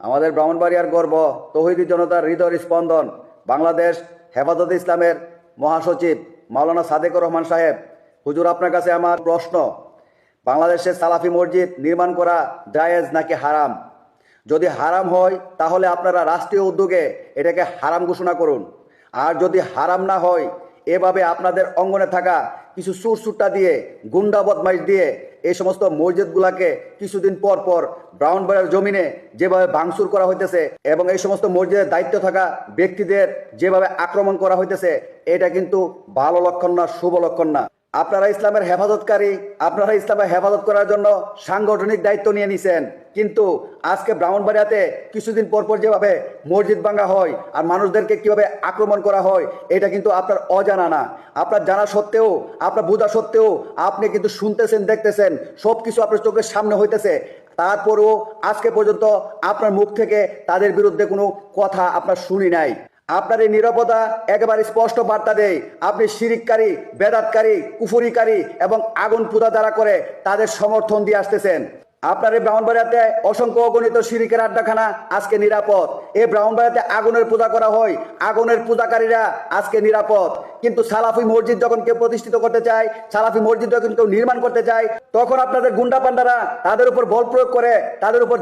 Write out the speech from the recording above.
আমাদের ব্রাহ্মণবাড়িয়ার গর্ব, তৌহিদি জনতার হৃদয়ের স্পন্দন, বাংলাদেশ হেফাজতে ইসলামের মহাসচিব মাওলানা সাদেকুর রহমান সাহেব, হুজুর আপনার কাছে আমার প্রশ্ন, বাংলাদেশে সালাফি মসজিদ নির্মাণ করা জায়েজ নাকি হারাম? যদি হারাম হয় তাহলে আপনারা রাষ্ট্রীয় উদ্যোগে এটাকে হারাম ঘোষণা করুন। আর যদি হারাম না হয়, এভাবে আপনাদের অঙ্গনে থাকা কিছু সুরসুট্টা দিয়ে, গুন্ডা বদমাইশ দিয়ে এই সমস্ত মসজিদগুলাকে কিছুদিন পর পর ব্রাউনবাড়িয়ার জমিনে যেভাবে ভাঙচুর করা হইতেছে এবং এই সমস্ত মসজিদের দায়িত্ব থাকা ব্যক্তিদের যেভাবে আক্রমণ করা হইতেছে, এটা কিন্তু ভালো লক্ষণ না, শুভ লক্ষণ না। আপনারা ইসলামের হেফাজতকারী, আপনারা ইসলামের হেফাজত করার জন্য সাংগঠনিক দায়িত্ব নিয়ে নিছেন, কিন্তু আজকে ব্রাহ্মণবাড়িয়াতে কিছুদিন পর পর যেভাবে মসজিদ ভাঙা হয় আর মানুষদেরকে কিভাবে আক্রমণ করা হয়, এটা কিন্তু আপনার অজানা না। আপনার জানা সত্ত্বেও, আপনার বোঝা সত্ত্বেও আপনি কিন্তু শুনতেছেন, দেখতেছেন, সব কিছু আপনার চোখের সামনে হইতেছে। তারপরেও আজকে পর্যন্ত আপনার মুখ থেকে তাদের বিরুদ্ধে কোনো কথা আপনার শুনি নাই। আপনার এই নীরবতা একেবারে স্পষ্ট বার্তা দেয় আপনি শিরিককারী, বেদাতকারী, কুফরিকারী এবং আগুন পূজা যারা করে তাদের সমর্থন দিয়ে আসতেছেন। আপনার এই ব্রাহ্মণবাড়িয়াতে অসংখ্য অগণিত শিরিকের আড্ডাখানা আজকে নিরাপদ। এই ব্রাহ্মণবাড়িয়াতে আগুনের পূজা করা হয়, আগুনের পূজাকারীরা আজকে নিরাপদ। কিন্তু সালাফি মসজিদ যখন কেউ প্রতিষ্ঠিত করতে চায়, সালাফি মসজিদ যখন কেউ নির্মাণ করতে চায়, তখন আপনাদের গুন্ডা পান্ডারা তাদের উপর বল প্রয়োগ করে, তাদের উপর